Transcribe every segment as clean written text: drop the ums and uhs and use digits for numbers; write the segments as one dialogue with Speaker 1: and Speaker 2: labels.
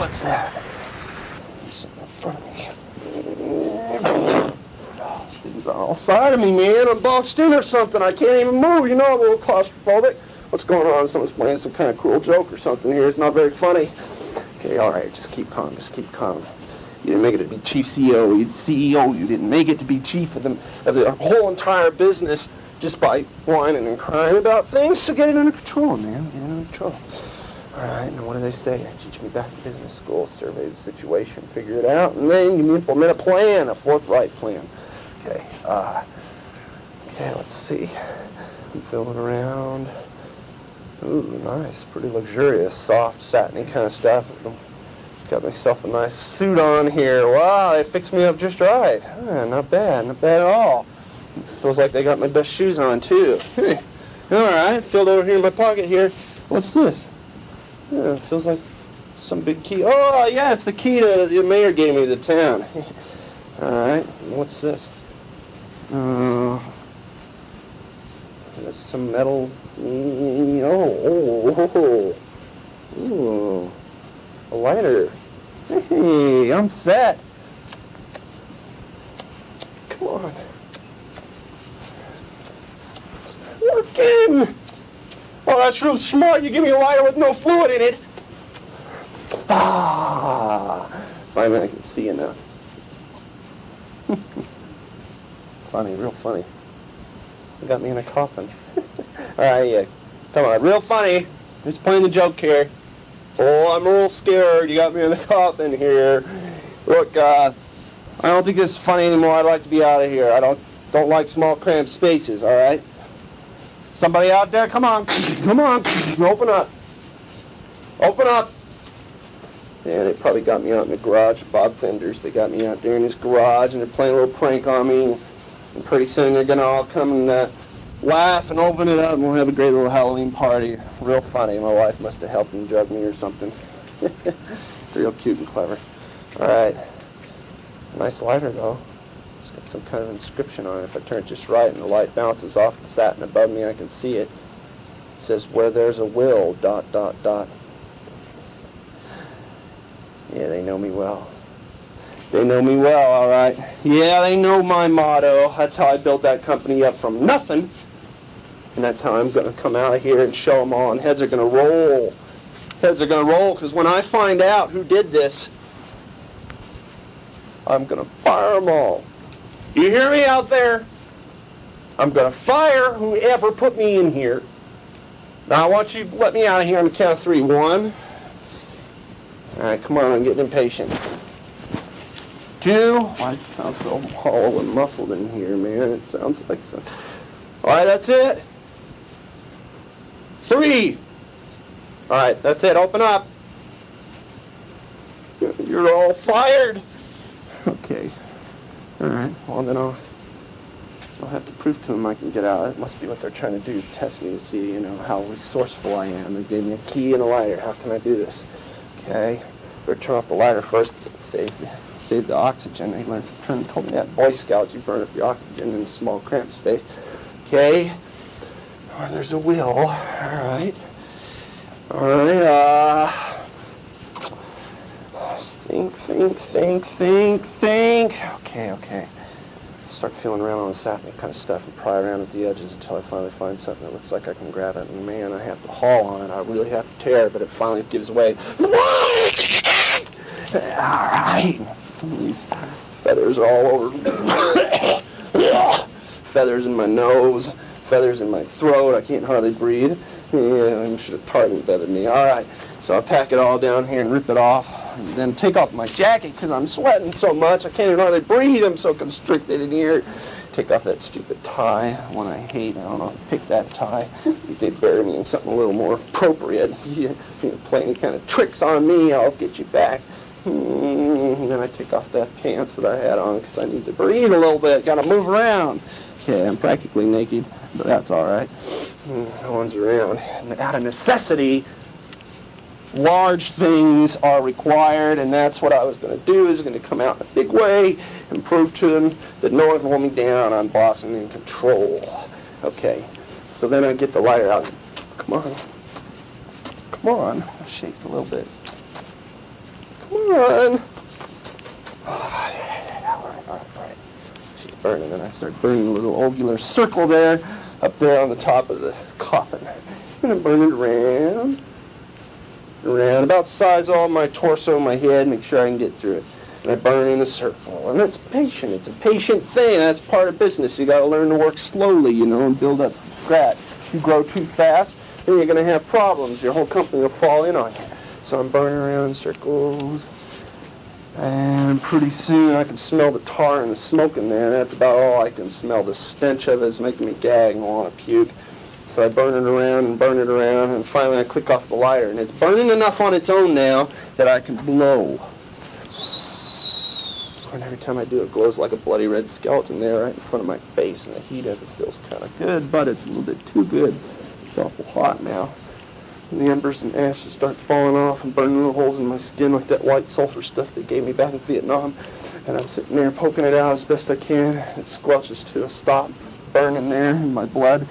Speaker 1: What's that? There's something in front of me. Things on all sides of me, man. I'm boxed in or something. I can't even move. You know, I'm a little claustrophobic. What's going on? Someone's playing some kind of cruel joke or something here. It's not very funny. Okay, all right. Just keep calm. Just keep calm. You didn't make it to be chief CEO. You didn't make it to be chief of the whole entire business just by whining and crying about things. So get it under control, man. Get it under control. All right, now what do they say? Teach me back to business school, survey the situation, figure it out, and then you implement a plan, a forthright plan. Okay, let's see. I'm feeling around. Ooh, nice, pretty luxurious, soft, satiny kind of stuff. Got myself a nice suit on here. Wow, they fixed me up just right. Not bad at all. Feels like they got my best shoes on, too. All right, filled over here in my pocket here. What's this? Yeah, it feels like some big key. Oh, yeah, it's the key to the mayor gave me to the town. All right, what's this? That's some metal. Ooh, a lighter. Hey, I'm set. Come on. It's working. Oh, that's real smart. You give me a lighter with no fluid in it. Finally I can see you now. Funny, real funny. You got me in a coffin. All right, yeah. Come on, real funny. Just playing the joke here. Oh, I'm real scared. You got me in the coffin here. Look, I don't think this is funny anymore. I'd like to be out of here. I don't like small cramped spaces, all right? Somebody out there, come on. Come on. Open up. Open up. Yeah, they probably got me out in the garage. Bob Fenders, they got me out there in this garage, and they're playing a little prank on me. And pretty soon they're going to all come and laugh and open it up, and we'll have a great little Halloween party. Real funny. My wife must have helped them drug me or something. Real cute and clever. All right. Nice lighter, though. It's got some kind of inscription on it. If I turn it just right and the light bounces off the satin above me, I can see it. It says, where there's a will, ... Yeah, they know me well. They know me well, all right. Yeah, they know my motto. That's how I built that company up from nothing. And that's how I'm going to come out of here and show them all. And heads are going to roll. Heads are going to roll, because when I find out who did this, I'm going to fire them all. You hear me out there? I'm going to fire whoever put me in here. Now, I want you to let me out of here on the count of 3. 1. All right, come on, I'm getting impatient. 2. Why it sounds so hollow and muffled in here, man. It sounds like so. All right, that's it. 3. All right, that's it. Open up. You're all fired. Okay. All right. Well, then I'll have to prove to them I can get out. It must be what they're trying to do, test me to see, how resourceful I am. They gave me a key and a lighter. How can I do this? Okay. Better turn off the lighter first. Save the oxygen. They told me that Boy Scouts, you burn up your oxygen in a small cramped space. Okay. Oh, there's a will. All right. All right. Think. Okay. Start feeling around on the satin kind of stuff and pry around at the edges until I finally find something that looks like I can grab it. And man, I have to haul on it. I really have to tear it, but it finally gives way. All right. These feathers all over. Feathers in my nose. Feathers in my throat. I can't hardly breathe. Yeah, I should have tarred better than me. All right. So I pack it all down here and rip it off. And then take off my jacket because I'm sweating so much. I can't even hardly breathe. I'm so constricted in here. Take off that stupid tie, one I hate. I don't know how to pick that tie. If they bury me in something a little more appropriate. If you play any kind of tricks on me, I'll get you back. And then I take off that pants that I had on because I need to breathe a little bit. Got to move around. Okay, I'm practically naked, but that's all right. No one's around. And out of necessity, large things are required, and that's what I was going to do. Is going to come out in a big way and prove to them that no one can hold me down. I'm boss and in control. Okay, so then I get the lighter out. Come on. I'll shake a little bit. on. All right. She's burning, and I start burning a little ovular circle there, up there on the top of the coffin. And I'm burning around, about the size of all my torso, my head, make sure I can get through it. And I burn in a circle, and that's patient. It's a patient thing. That's part of business. You got to learn to work slowly, you know, and build up from scratch. If you grow too fast, then you're going to have problems. Your whole company will fall in on you. So I'm burning around in circles, and pretty soon I can smell the tar and the smoke in there. That's about all I can smell. The stench of it is making me gag and want to puke. So I burn it around, and finally I click off the lighter. And it's burning enough on its own now that I can blow. And every time I do, it glows like a bloody red skeleton there right in front of my face. And the heat of it feels kind of good, but it's a little bit too good. It's awful hot now. And the embers and ashes start falling off and burning little holes in my skin like that white sulfur stuff they gave me back in Vietnam. And I'm sitting there poking it out as best I can. It squelches to a stop, burning there in my blood.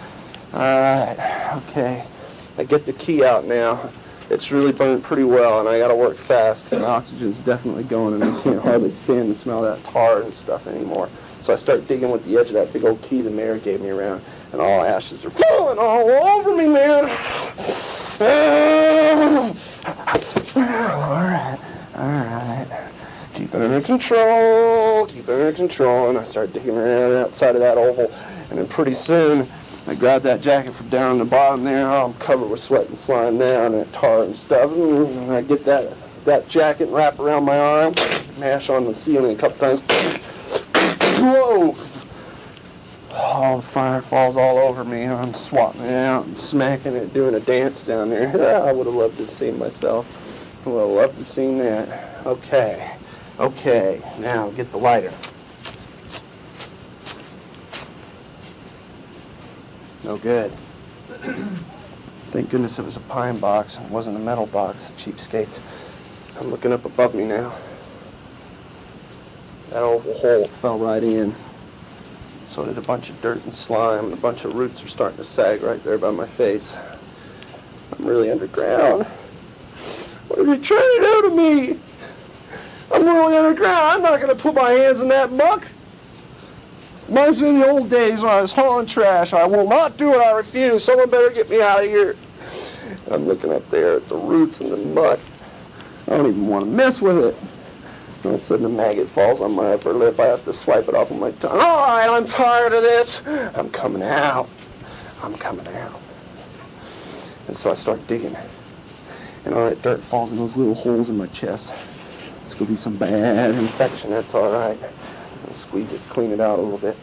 Speaker 1: Alright, okay. I get the key out now. It's really burned pretty well, and I got to work fast because my oxygen's definitely going, and I can't hardly stand the smell of that tar and stuff anymore. So I start digging with the edge of that big old key the mayor gave me around, and all ashes are falling all over me, man. Alright. Keep it under control, and I start digging around outside of that oval, and then pretty soon I grab that jacket from down on the bottom there. I'm covered with sweat and slime now and that tar and stuff. And I get that jacket and wrap around my arm, mash on the ceiling a couple times. Whoa! Oh, the fire falls all over me. I'm swatting it out and smacking it, doing a dance down there. I would have loved to have seen myself. I would have loved to have seen that. Okay, now get the lighter. No good. Thank goodness it was a pine box and it wasn't a metal box, cheapskate. I'm looking up above me now. That oval hole fell right in. So did a bunch of dirt and slime, and a bunch of roots are starting to sag right there by my face. I'm really underground. What are you trying to do to me? I'm really underground. I'm not going to put my hands in that muck. Reminds me of the old days when I was hauling trash. I will not do it. I refuse. Someone better get me out of here. I'm looking up there at the roots and the mud. I don't even want to mess with it. All of a sudden a maggot falls on my upper lip. I have to swipe it off with my tongue. All right, I'm tired of this. I'm coming out. And so I start digging. And all that dirt falls in those little holes in my chest. It's going to be some bad infection. That's all right. I'll squeeze it, clean it out a little bit.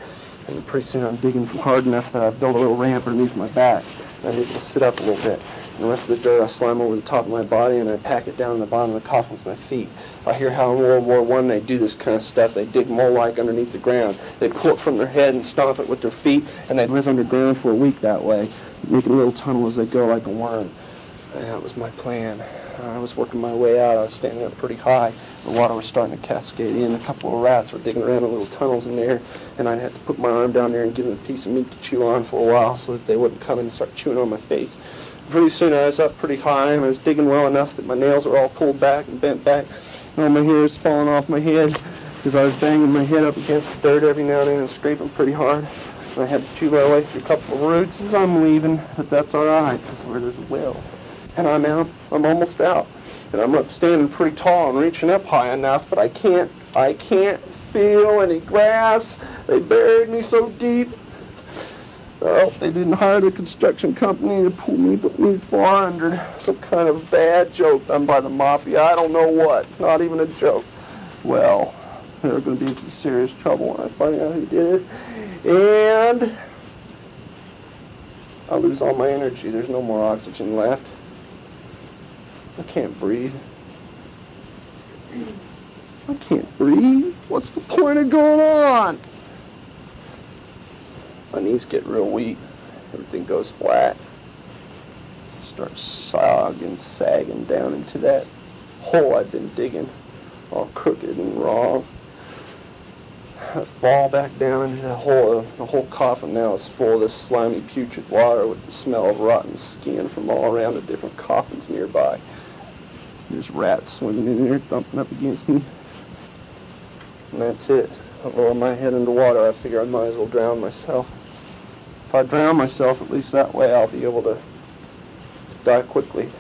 Speaker 1: And pretty soon I'm digging hard enough that I've built a little ramp underneath my back. And I'm able to sit up a little bit. And the rest of the dirt I slime over the top of my body, and I pack it down in the bottom of the coffin with my feet. I hear how in World War I they do this kind of stuff. They dig mole-like underneath the ground. They pull it from their head and stomp it with their feet, and they live underground for a week that way, making a little tunnel as they go like a worm. And that was my plan. I was working my way out. I was standing up pretty high. The water was starting to cascade in. A couple of rats were digging around in little tunnels in there, and I'd have to put my arm down there and give them a piece of meat to chew on for a while so that they wouldn't come in and start chewing on my face. Pretty soon I was up pretty high, and I was digging well enough that my nails were all pulled back and bent back. And all my hair was falling off my head because I was banging my head up against the dirt every now and then and scraping pretty hard. And I had to chew my way through a couple of roots as I'm leaving, but that's all right, because where there's a will. And I'm out. I'm almost out. And I'm up standing pretty tall and reaching up high enough, but I can't feel any grass. They buried me so deep. Well, they didn't hire the construction company to pull me, put me far under some kind of bad joke done by the mafia. I don't know what. Not even a joke. Well, they're going to be in some serious trouble when I find out who did it. And I'll lose all my energy. There's no more oxygen left. I can't breathe. I can't breathe. What's the point of going on? My knees get real weak. Everything goes flat. Start sagging down into that hole I've been digging, all crooked and wrong. I fall back down into that hole. The whole coffin now is full of this slimy, putrid water with the smell of rotten skin from all around the different coffins nearby. There's rats swimming in there, thumping up against me. And that's it. I lower my head into water. I figure I might as well drown myself. If I drown myself, at least that way I'll be able to die quickly.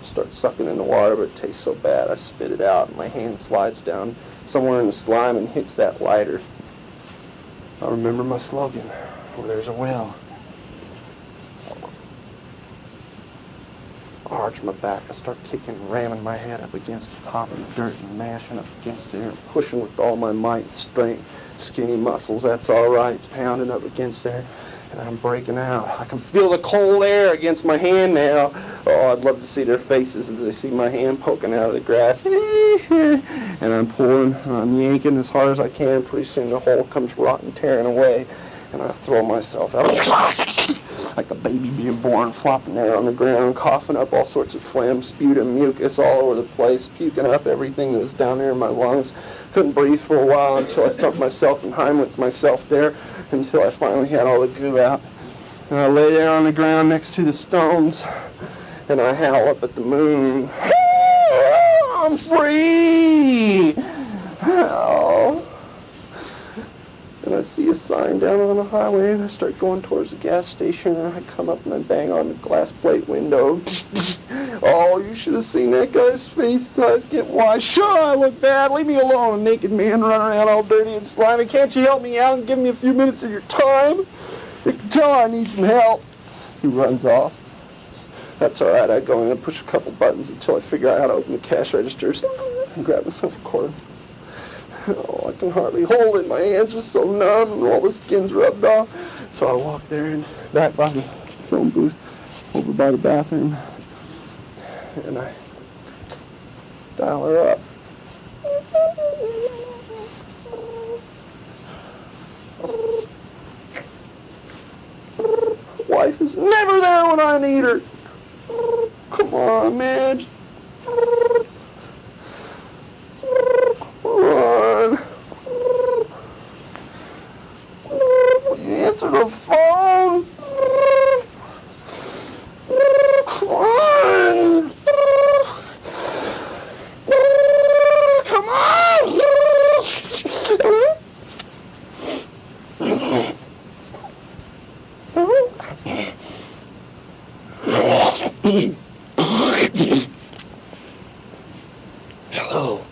Speaker 1: Start sucking in the water, but it tastes so bad I spit it out and my hand slides down somewhere in the slime and hits that lighter. I remember my slogan, where there's a well. I arch my back, I start kicking, ramming my head up against the top of the dirt and mashing up against there, pushing with all my might and strength, skinny muscles, that's all right, it's pounding up against there. And I'm breaking out. I can feel the cold air against my hand now. Oh, I'd love to see their faces as they see my hand poking out of the grass. And I'm pulling, I'm yanking as hard as I can. Pretty soon the hole comes rotten, tearing away. And I throw myself out like a baby being born, flopping there on the ground, coughing up all sorts of phlegm, sputum, mucus all over the place, puking up everything that was down there in my lungs. Couldn't breathe for a while until I thumped myself and Heimlich myself there, until I finally had all the goo out. And I lay there on the ground next to the stones, and I howl up at the moon. I'm free! Oh. And I see a sign down on the highway, and I start going towards the gas station, and I come up and I bang on the glass plate window. Oh, you should have seen that guy's face. His eyes get wide. Sure, I look bad. Leave me alone. A naked man running around all dirty and slimy. Can't you help me out and give me a few minutes of your time? You can tell I need some help. He runs off. That's all right. I go in and push a couple buttons until I figure out how to open the cash registers and grab myself a quarter. Oh, I can hardly hold it. My hands are so numb and all the skin's rubbed off. So I walk there and back by the film booth over by the bathroom, and I dial her up. Wife is never there when I need her. Come on, Madge. Answer the phone. Come on. Come on. Hello.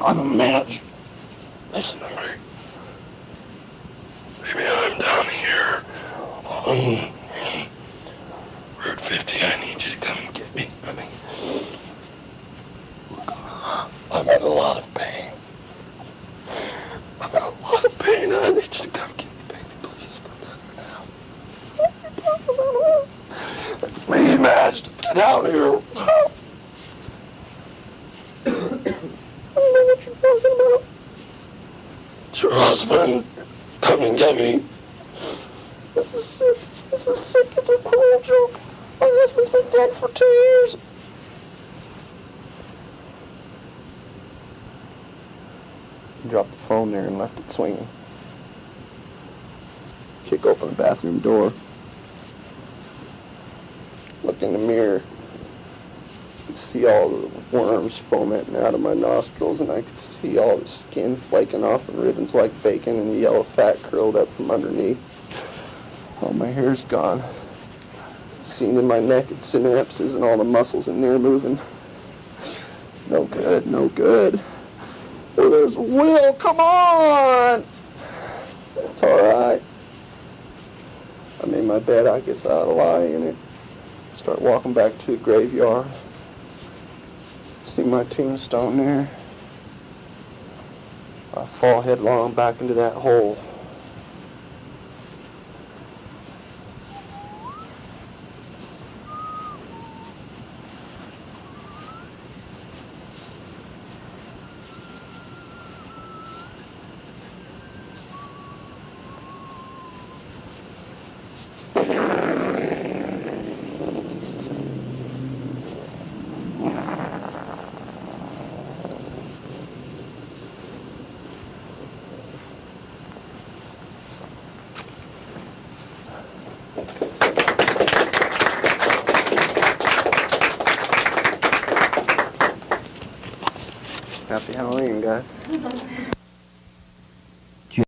Speaker 1: I'm a match. Listen to me. Maybe I'm down here on Route 50. I need you to come and get me. I mean, I'm in a lot of pain. I'm in a lot of pain. I need you to come get me, baby. Please come down here now. It's me, Madge. Get down here. What you're talking about? It's your husband. Come and get me. This is sick. This is sick. It's a cruel joke. My husband's been dead for 2 years. He dropped the phone there and left it swinging. Kick open the bathroom door. Look in the mirror. I could see all the worms fomenting out of my nostrils, and I could see all the skin flaking off and ribbons like bacon and the yellow fat curled up from underneath. All my hair's gone. Seeing in my neck and synapses and all the muscles in there moving. No good, no good. Oh, there's Will, come on! It's all right. I made my bed, I guess I ought to lie in it. Start walking back to the graveyard. See my tombstone there. I fall headlong back into that hole. Happy Halloween, guys.